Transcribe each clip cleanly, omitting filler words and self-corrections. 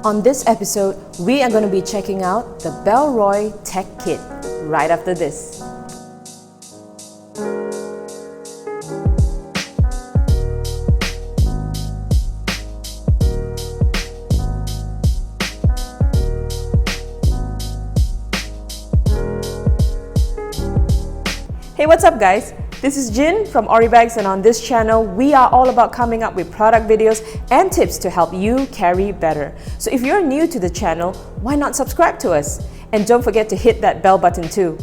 On this episode, we are going to be checking out the Bellroy Tech Kit right after this. Hey, what's up guys? This is Jin from Oribags, and on this channel, we are all about coming up with product videos and tips to help you carry better. So if you're new to the channel, why not subscribe to us? And don't forget to hit that bell button too.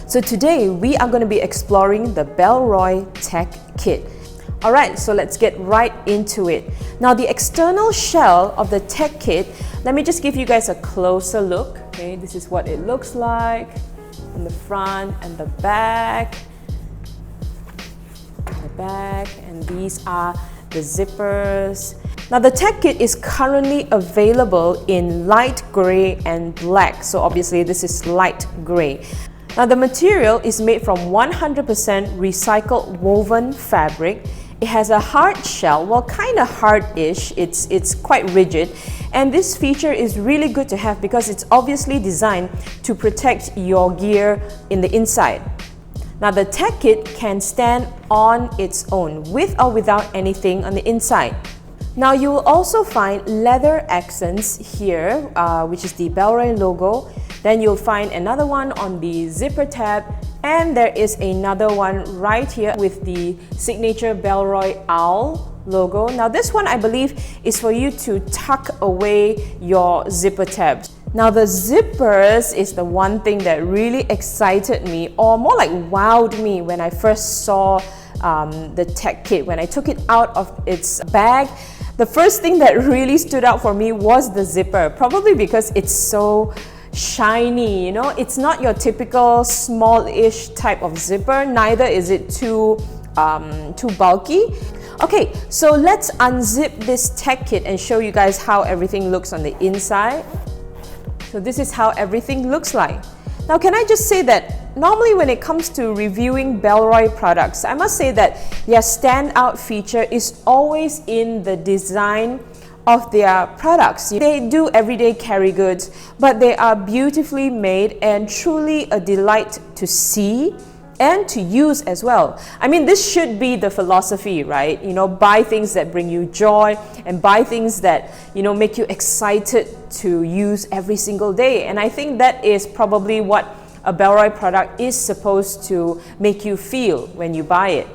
So today, we are going to be exploring the Bellroy Tech Kit. Alright, so let's get right into it. Now the external shell of the Tech Kit, let me just give you guys a closer look. Okay, this is what it looks like in the front and the back. And these are the zippers. Now the Tech Kit is currently available in light grey and black. So obviously this is light grey. Now the material is made from 100% recycled woven fabric. It has a hard shell, well, kind of hard-ish, it's quite rigid, and this feature is really good to have because it's obviously designed to protect your gear in the inside. Now the Tech Kit can stand on its own, with or without anything on the inside. Now you will also find leather accents here, which is the Bellroy logo. Then you'll find another one on the zipper tab, and there is another one right here with the signature Bellroy owl logo. Now this one I believe is for you to tuck away your zipper tabs. Now the zippers is the one thing that really excited me, or more like wowed me when I first saw the Tech Kit. When I took it out of its bag, the first thing that really stood out for me was the zipper, probably because it's so shiny, you know, it's not your typical small-ish type of zipper, neither is it too bulky. Okay, so let's unzip this Tech Kit and show you guys how everything looks on the inside. So this is how everything looks like. Now can I just say that normally when it comes to reviewing Bellroy products, I must say that their standout feature is always in the design of their products. They do everyday carry goods, but they are beautifully made and truly a delight to see and to use as well. I mean, this should be the philosophy, right? You know, buy things that bring you joy and buy things that, you know, make you excited to use every single day. And I think that is probably what a Bellroy product is supposed to make you feel when you buy it.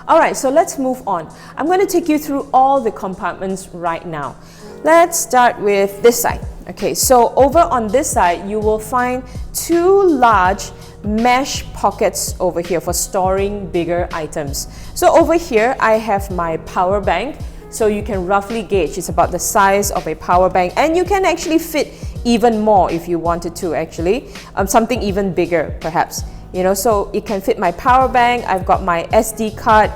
Alright, so let's move on. I'm going to take you through all the compartments right now. Let's start with this side. Okay, so over on this side, you will find two large mesh pockets over here for storing bigger items. So over here, I have my power bank. So you can roughly gauge, it's about the size of a power bank, and you can actually fit even more if you wanted to actually, something even bigger perhaps. You know, so it can fit my power bank. I've got my SD card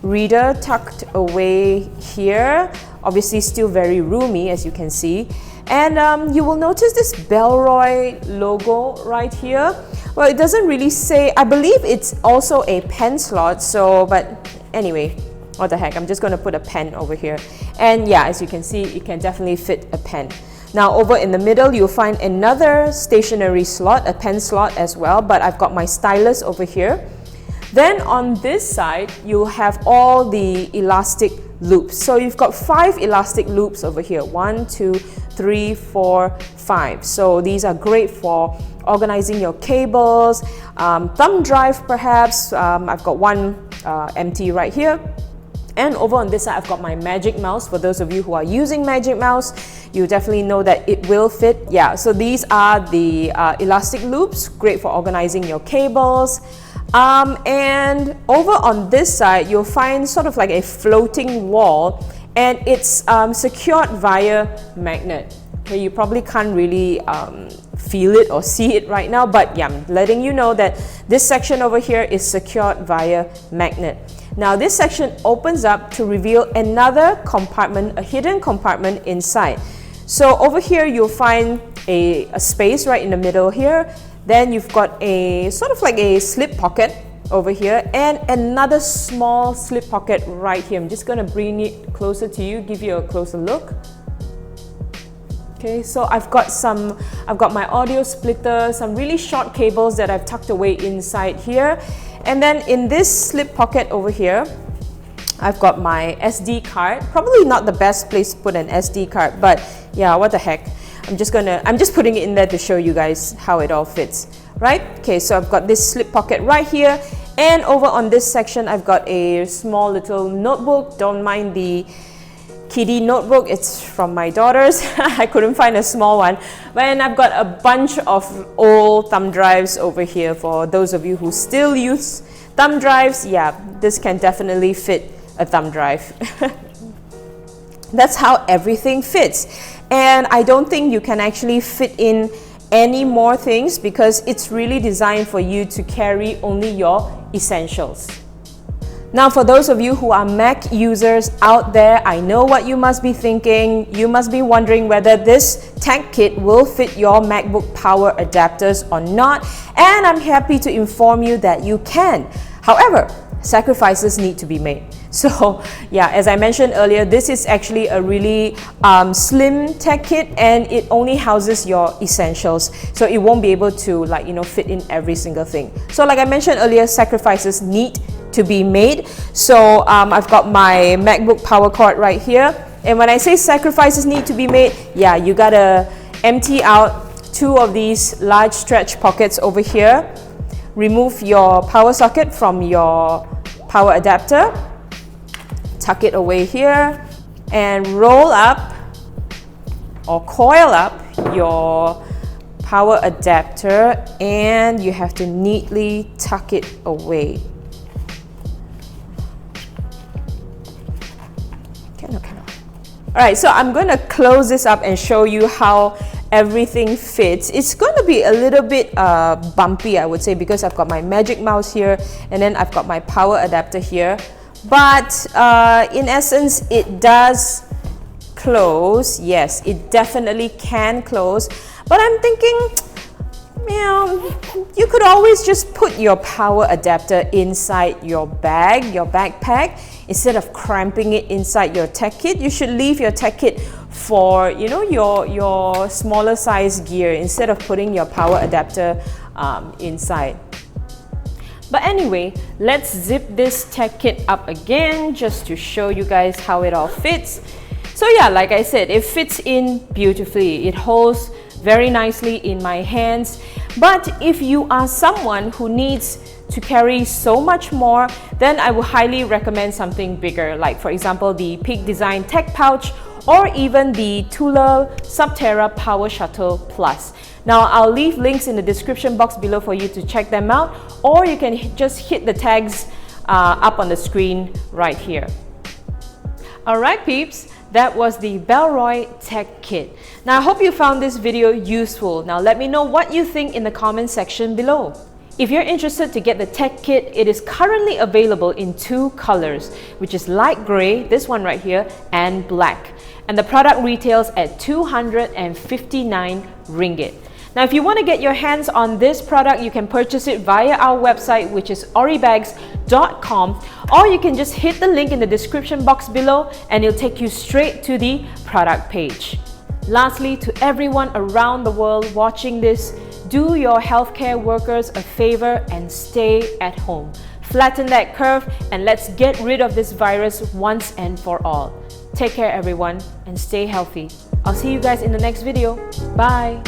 reader tucked away here. Obviously still very roomy, as you can see. And you will notice this Bellroy logo right here. Well, it doesn't really say, I believe it's also a pen slot, so, but anyway, what the heck, I'm just going to put a pen over here. And yeah, as you can see, it can definitely fit a pen. Now over in the middle, you'll find another stationery slot, a pen slot as well, but I've got my stylus over here. Then on this side, you'll have all the elastic loops. So you've got 5 elastic loops over here. 1, 2, 3, 4, 5. So these are great for organizing your cables, thumb drive perhaps. I've got one empty right here. And over on this side, I've got my Magic Mouse. For those of you who are using Magic Mouse, you definitely know that it will fit. Yeah, so these are the elastic loops, great for organizing your cables. And over on this side, you'll find sort of like a floating wall, and it's secured via magnet. Okay, you probably can't really feel it or see it right now, but yeah, I'm letting you know that this section over here is secured via magnet. Now this section opens up to reveal another compartment, a hidden compartment inside. So over here you'll find a space right in the middle here. Then you've got a sort of like a slip pocket over here, and another small slip pocket right here. I'm just gonna bring it closer to you, give you a closer look. Okay, so I've got my audio splitter, some really short cables that I've tucked away inside here. And then in this slip pocket over here, I've got my SD card. Probably not the best place to put an SD card, but yeah, what the heck. I'm just putting it in there to show you guys how it all fits, right? Okay, so I've got this slip pocket right here, and over on this section, I've got a small little notebook. Don't mind the kiddie notebook, it's from my daughters. I couldn't find a small one. And I've got a bunch of old thumb drives over here. For those of you who still use thumb drives, yeah, this can definitely fit a thumb drive. That's how everything fits. And I don't think you can actually fit in any more things because it's really designed for you to carry only your essentials. Now, for those of you who are Mac users out there, I know what you must be thinking. You must be wondering whether this tech kit will fit your MacBook power adapters or not. And I'm happy to inform you that you can. However, sacrifices need to be made. So yeah, as I mentioned earlier, this is actually a really slim tech kit, and it only houses your essentials. So it won't be able to, like, fit in every single thing. So like I mentioned earlier, sacrifices need to be made. So I've got my MacBook power cord right here. And when I say sacrifices need to be made, yeah, you gotta empty out 2 of these large stretch pockets over here. Remove your power socket from your power adapter. Tuck it away here and roll up or coil up your power adapter, and you have to neatly tuck it away. Alright, so I'm going to close this up and show you how everything fits. It's going to be a little bit bumpy, I would say, because I've got my Magic Mouse here and then I've got my power adapter here. But in essence, it does close. Yes, it definitely can close. But I'm thinking, you could always just put your power adapter inside your bag, your backpack, instead of cramping it inside your tech kit. You should leave your tech kit for your smaller size gear instead of putting your power adapter inside. But anyway, let's zip this tech kit up again just to show you guys how it all fits. So yeah, like I said, it fits in beautifully. It holds very nicely in my hands. But if you are someone who needs to carry so much more, then I would highly recommend something bigger, like for example the Peak Design Tech Pouch or even the Tula Subterra Power Shuttle Plus. Now, I'll leave links in the description box below for you to check them out, or you can just hit the tags up on the screen right here. Alright peeps, that was the Bellroy Tech Kit. Now, I hope you found this video useful. Now, let me know what you think in the comment section below. If you're interested to get the tech kit, it is currently available in 2 colors, which is light gray, this one right here, and black. And the product retails at 259 ringgit. Now, if you want to get your hands on this product, you can purchase it via our website, which is oribags.com, or you can just hit the link in the description box below and it'll take you straight to the product page. Lastly, to everyone around the world watching this, do your healthcare workers a favor and stay at home. Flatten that curve and let's get rid of this virus once and for all. Take care everyone and stay healthy. I'll see you guys in the next video. Bye!